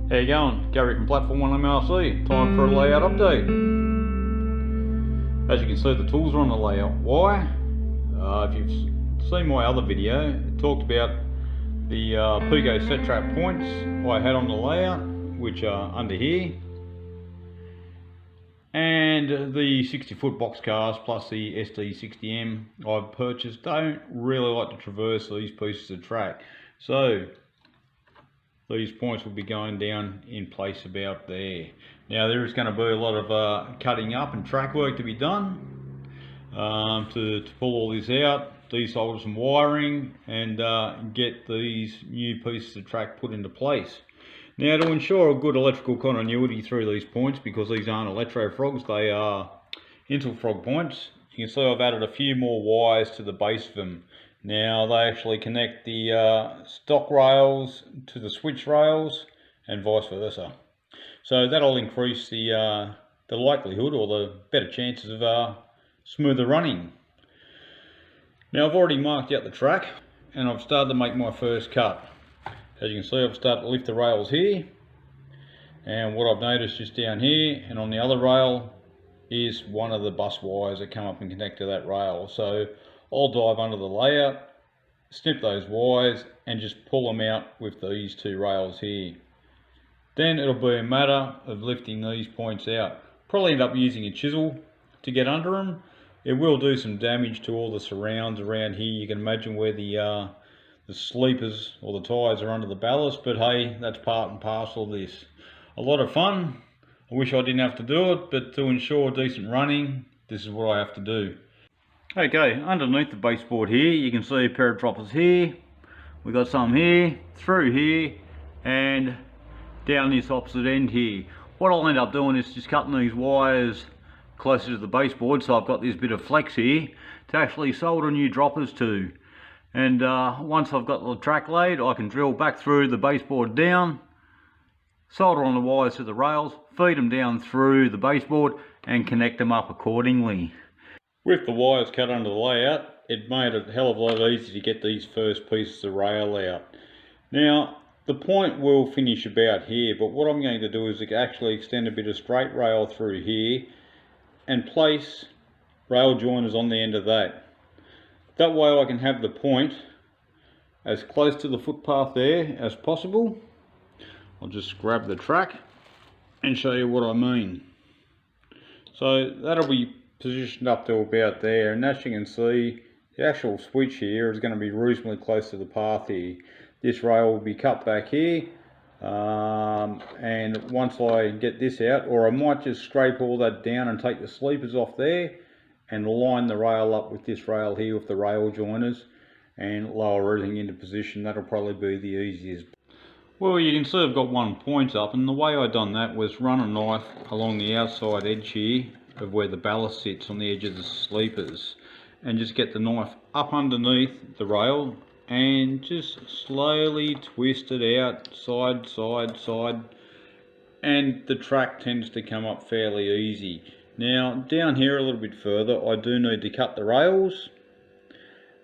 How you going? Gary from Platform 1 MLC. Time for a layout update. As you can see, the tools are on the layout. Why? If you've seen my other video, it talked about the Peco set trap points I had on the layout, which are under here, and the 60-foot box cars plus the SD60M I've purchased don't really like to traverse these pieces of track. So these points will be going down in place about there. Now there is going to be a lot of cutting up and track work to be done to pull all this out, desolder some wiring, and get these new pieces of track put into place. Now, to ensure a good electrical continuity through these points, because these aren't electro frogs, they are insul frog points, you can see I've added a few more wires to the base of them. Now they actually connect the stock rails to the switch rails and vice versa. So that'll increase the likelihood or the better chances of smoother running. Now I've already marked out the track and I've started to make my first cut. As you can see, I've started to lift the rails here, and what I've noticed just down here and on the other rail is one of the bus wires that come up and connect to that rail. So I'll dive under the layout, snip those wires and just pull them out with these two rails here. Then it'll be a matter of lifting these points out. Probably end up using a chisel to get under them. It will do some damage to all the surrounds around here. You can imagine where the sleepers or the tyres are under the ballast, but hey, that's part and parcel of this. A lot of fun. I wish I didn't have to do it, but to ensure decent running, this is what I have to do. Okay, underneath the baseboard here, you can see a pair of droppers here. We've got some here, through here, and down this opposite end here. What I'll end up doing is just cutting these wires closer to the baseboard, so I've got this bit of flex here to actually solder new droppers to. And once I've got the track laid, I can drill back through the baseboard down, solder on the wires to the rails, feed them down through the baseboard and connect them up accordingly. With the wires cut under the layout, it made it a hell of a lot easier to get these first pieces of rail out. Now, the point will finish about here, but what I'm going to do is actually extend a bit of straight rail through here and place rail joiners on the end of that. That way I can have the point as close to the footpath there as possible. I'll just grab the track and show you what I mean. So that'll be positioned up to about there, and as you can see, the actual switch here is going to be reasonably close to the path here. This rail will be cut back here, and once I get this out, or I might just scrape all that down and take the sleepers off there and line the rail up with this rail here with the rail joiners and lower everything into position. That'll probably be the easiest. Well, you can see I've got one point up, and the way I done that was run a knife along the outside edge here of where the ballast sits on the edge of the sleepers, and just get the knife up underneath the rail and just slowly twist it out side, side, side, and the track tends to come up fairly easy. Now down here a little bit further, I do need to cut the rails,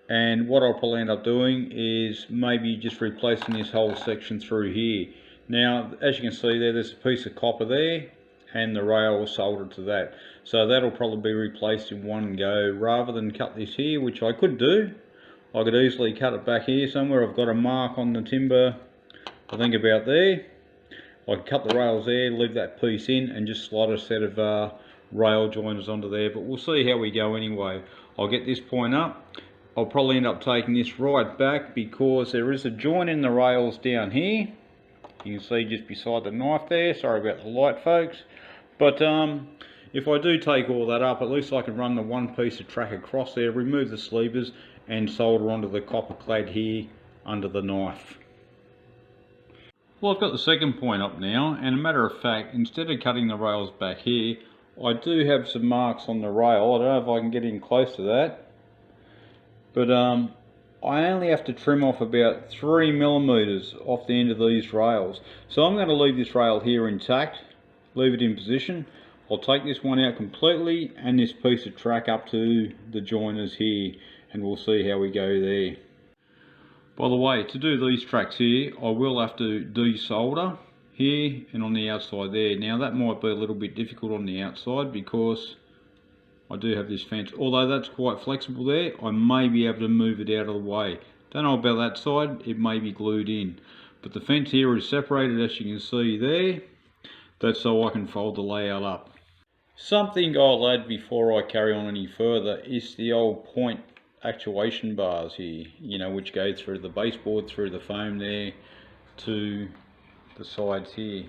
and what I'll probably end up doing is maybe just replacing this whole section through here. Now as you can see there's a piece of copper there and the rail soldered to that, so that'll probably be replaced in one go rather than cut this here, which I could do. I could easily cut it back here somewhere. I've got a mark on the timber, I think about there. I could cut the rails there, leave that piece in and just slide a set of rail joiners onto there, but we'll see how we go anyway. I'll get this point up. I'll probably end up taking this right back because there is a joint in the rails down here. You can see just beside the knife there. Sorry about the light, folks. But if I do take all that up, at least I can run the one piece of track across there, remove the sleepers and solder onto the copper clad here under the knife. Well, I've got the second point up now, and a matter of fact, instead of cutting the rails back here, I do have some marks on the rail. I don't know if I can get in close to that, but I only have to trim off about 3mm off the end of these rails. So I'm going to leave this rail here intact, leave it in position. I'll take this one out completely and this piece of track up to the joiners here, and we'll see how we go there. By the way, to do these tracks here, I will have to desolder here and on the outside there. Now that might be a little bit difficult on the outside because I do have this fence. Although that's quite flexible there, I may be able to move it out of the way. Don't know about that side, it may be glued in. But the fence here is separated, as you can see there. That's so I can fold the layout up. Something I'll add before I carry on any further is the old point actuation bars here, you know, which go through the baseboard, through the foam there to the sides here.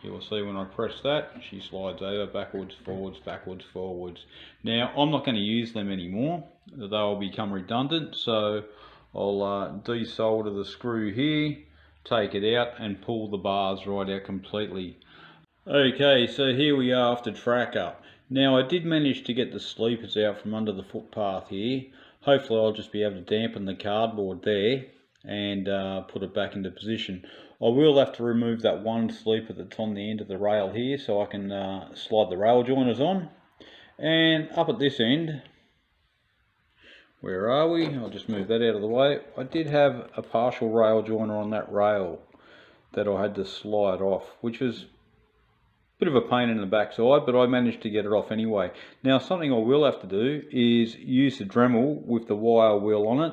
You'll see when I press that, she slides over, backwards, forwards. Now, I'm not going to use them anymore. They'll become redundant, so I'll desolder the screw here, take it out and pull the bars right out completely. Okay, so here we are after track up. Now, I did manage to get the sleepers out from under the footpath here. Hopefully I'll just be able to dampen the cardboard there and put it back into position. I will have to remove that one sleeper that's on the end of the rail here so I can slide the rail joiners on. And up at this end, where are we? I'll just move that out of the way. I did have a partial rail joiner on that rail that I had to slide off, which was a bit of a pain in the backside, but I managed to get it off anyway. Now, something I will have to do is use the Dremel with the wire wheel on it,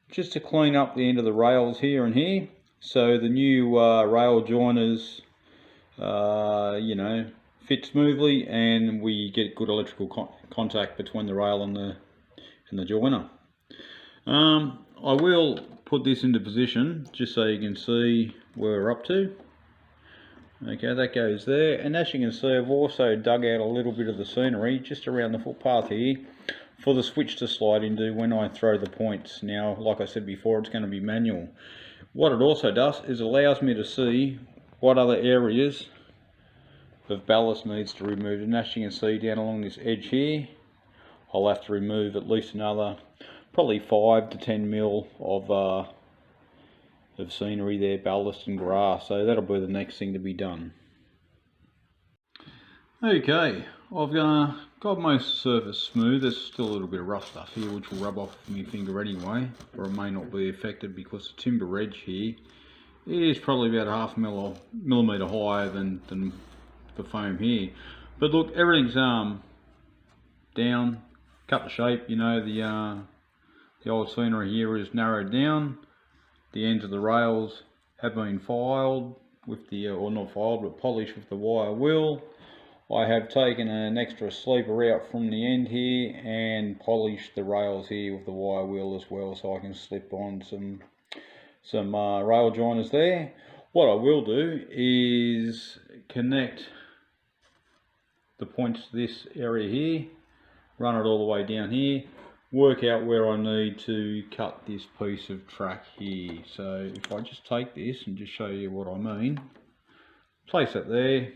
just to clean up the end of the rails here and here, so the new rail joiners, you know, fit smoothly and we get good electrical contact between the rail and the joiner. I will put this into position just so you can see where we're up to. Okay, that goes there, and as you can see, I've also dug out a little bit of the scenery just around the footpath here for the switch to slide into when I throw the points. Now, like I said before, it's going to be manual. What it also does is allows me to see what other areas of ballast needs to remove, and as you can see down along this edge here, I'll have to remove at least another probably 5 to 10 mil of scenery there, ballast and grass, so that'll be the next thing to be done. Okay, I've got most surface smooth. There's still a little bit of rough stuff here which will rub off my finger anyway, or it may not be affected because the timber edge here is probably about half millimetre higher than the foam here. But look, everything's down, cut the shape, you know, the old scenery here is narrowed down. The ends of the rails have been filed with the, or not filed, but polished with the wire wheel. I have taken an extra sleeper out from the end here and polished the rails here with the wire wheel as well, so I can slip on some rail joiners there. What I will do is connect the points to this area here, run it all the way down here, work out where I need to cut this piece of track here. So if I just take this and just show you what I mean, place it there,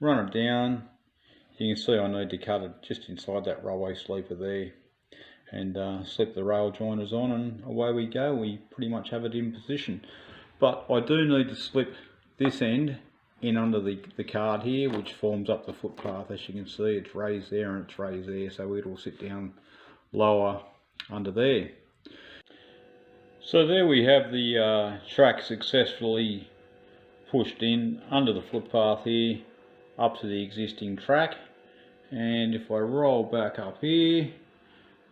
run it down, you can see I need to cut it just inside that railway sleeper there, and slip the rail joiners on, and away we go. We pretty much have it in position. But I do need to slip this end in under the card here, which forms up the footpath. As you can see, it's raised there and it's raised there, so it'll sit down lower under there. So there we have the track successfully pushed in under the footpath here up to the existing track, and if I roll back up here,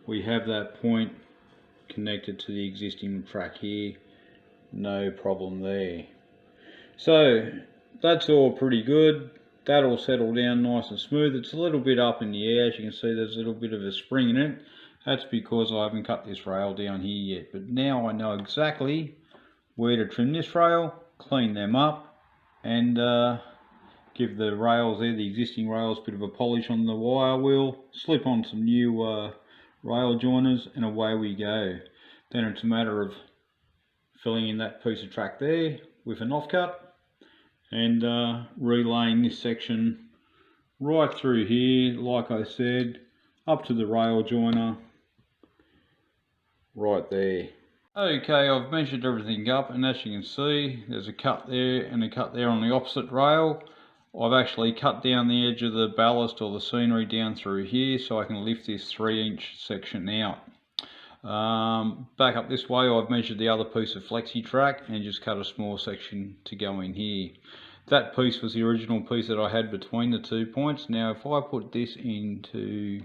we have that point connected to the existing track here, no problem there. So that's all pretty good. That'll settle down nice and smooth. It's a little bit up in the air, as you can see there's a little bit of a spring in it. That's because I haven't cut this rail down here yet, but now I know exactly where to trim this rail, clean them up, and give the rails there, the existing rails, a bit of a polish on the wire wheel, slip on some new rail joiners, and away we go. Then it's a matter of filling in that piece of track there with an offcut and relaying this section right through here, like I said, up to the rail joiner right there. Okay, I've measured everything up, and as you can see, there's a cut there and a cut there on the opposite rail. I've actually cut down the edge of the ballast or the scenery down through here so I can lift this 3-inch section out. Back up this way, I've measured the other piece of flexi track and just cut a small section to go in here. That piece was the original piece that I had between the 2 points. Now if I put this into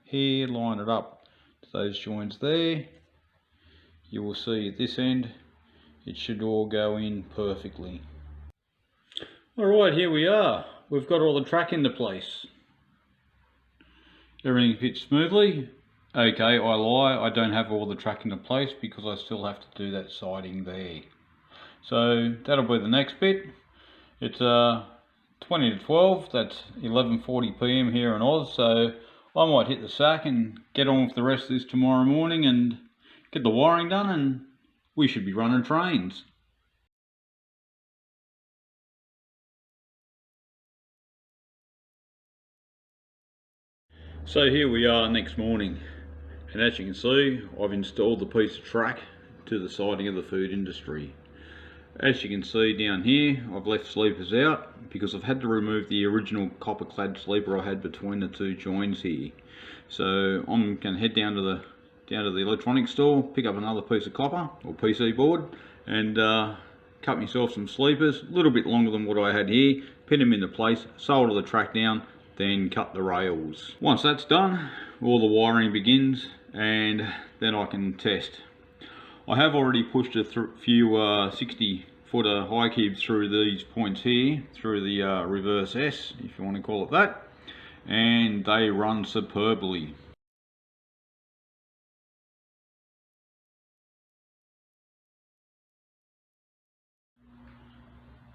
here, line it up to those joints there, you will see at this end it should all go in perfectly. Alright, here we are. We've got all the track into place. Everything fits smoothly. Okay, I lie, I don't have all the track into place because I still have to do that siding there. So that'll be the next bit. It's 20 to 12, that's 11:40 PM here in Oz, so I might hit the sack and get on with the rest of this tomorrow morning and get the wiring done, and we should be running trains. So here we are next morning, and as you can see, I've installed the piece of track to the siding of the food industry. As you can see down here, I've left sleepers out because I've had to remove the original copper clad sleeper I had between the 2 joins here. So I'm going to head down to the electronics store, pick up another piece of copper or PC board, and cut myself some sleepers, a little bit longer than what I had here, pin them into place, solder the track down, then cut the rails. Once that's done, all the wiring begins, and then I can test. I have already pushed a few 60-footer high cubes through these points here, through the reverse S, if you want to call it that, and they run superbly.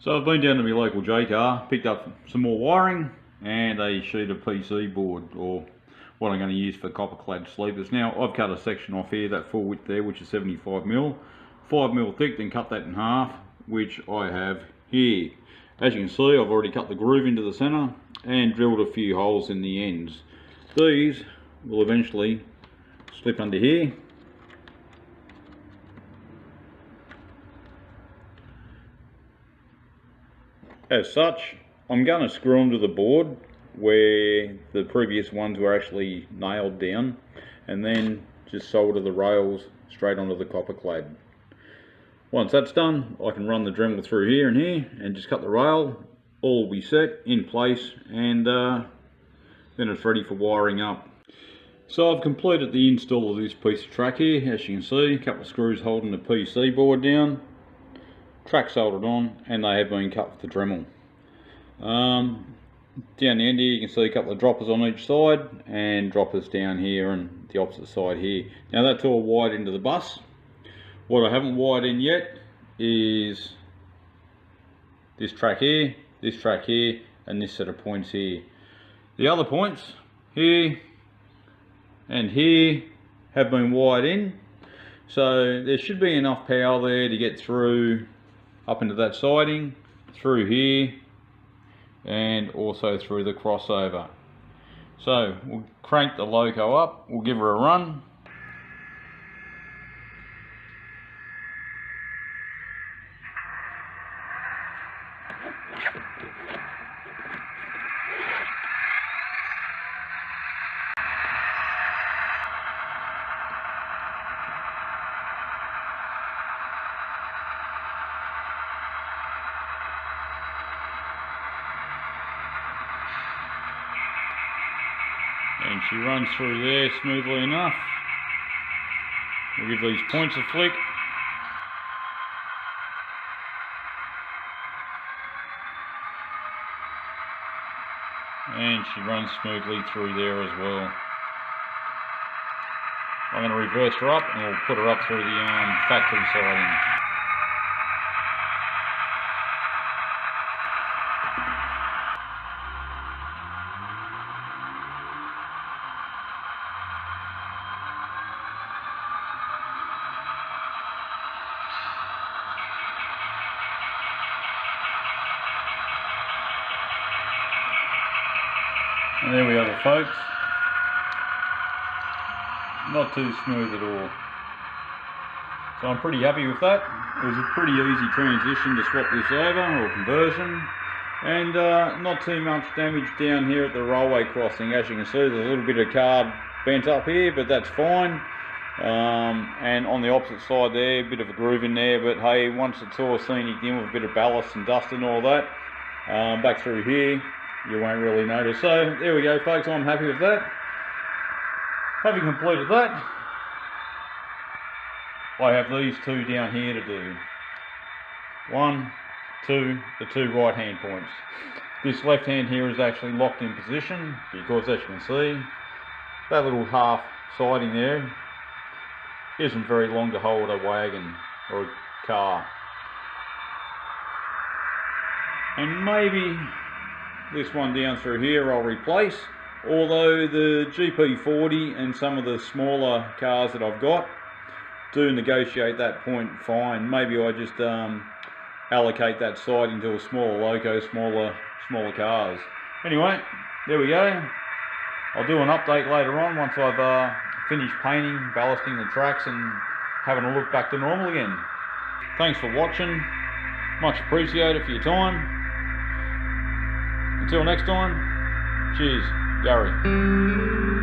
So I've been down to my local J-car, picked up some more wiring and a sheet of PC board, or what I'm going to use for copper clad sleepers. Now I've cut a section off here, that full width there, which is 75mm, 5mm thick, then cut that in half, which I have here. As you can see, I've already cut the groove into the centre and drilled a few holes in the ends. These will eventually slip under here. As such, I'm going to screw them to the board where the previous ones were actually nailed down, and then just solder the rails straight onto the copper clad. Once that's done, I can run the Dremel through here and here and just cut the rail. All will be set in place, and then it's ready for wiring up. So I've completed the install of this piece of track here. As you can see, a couple of screws holding the PC board down, track soldered on, and they have been cut with the Dremel. Down the end here you can see a couple of droppers on each side, and droppers down here and the opposite side here. Now that's all wired into the bus. What I haven't wired in yet is this track here, and this set of points here. The other points here and here have been wired in, so there should be enough power there to get through up into that siding, through here, and also through the crossover. So we'll crank the loco up, we'll give her a run. And she runs through there smoothly enough. We'll give these points a flick. And she runs smoothly through there as well. I'm going to reverse her up and we'll put her up through the factory siding. And there we have it, folks. Not too smooth at all. So I'm pretty happy with that. It was a pretty easy transition to swap this over, or conversion. And not too much damage down here at the railway crossing. As you can see, there's a little bit of card bent up here, but that's fine. And on the opposite side there, a bit of a groove in there, but hey, once it's all scenic in with a bit of ballast and dust and all that, back through here, you won't really notice. So there we go, folks, I'm happy with that. Having completed that, I have these two down here to do. 1, 2, the 2 right hand points. This left hand here is actually locked in position because, as you can see, that little half siding there isn't very long to hold a wagon or a car. And maybe this one down through here I'll replace, although the GP40 and some of the smaller cars that I've got do negotiate that point fine. Maybe I just allocate that siding to a smaller loco, smaller cars. Anyway, there we go. I'll do an update later on once I've finished painting, ballasting the tracks and having a look back to normal again. Thanks for watching. Much appreciated for your time. Until next time, cheers, Gary.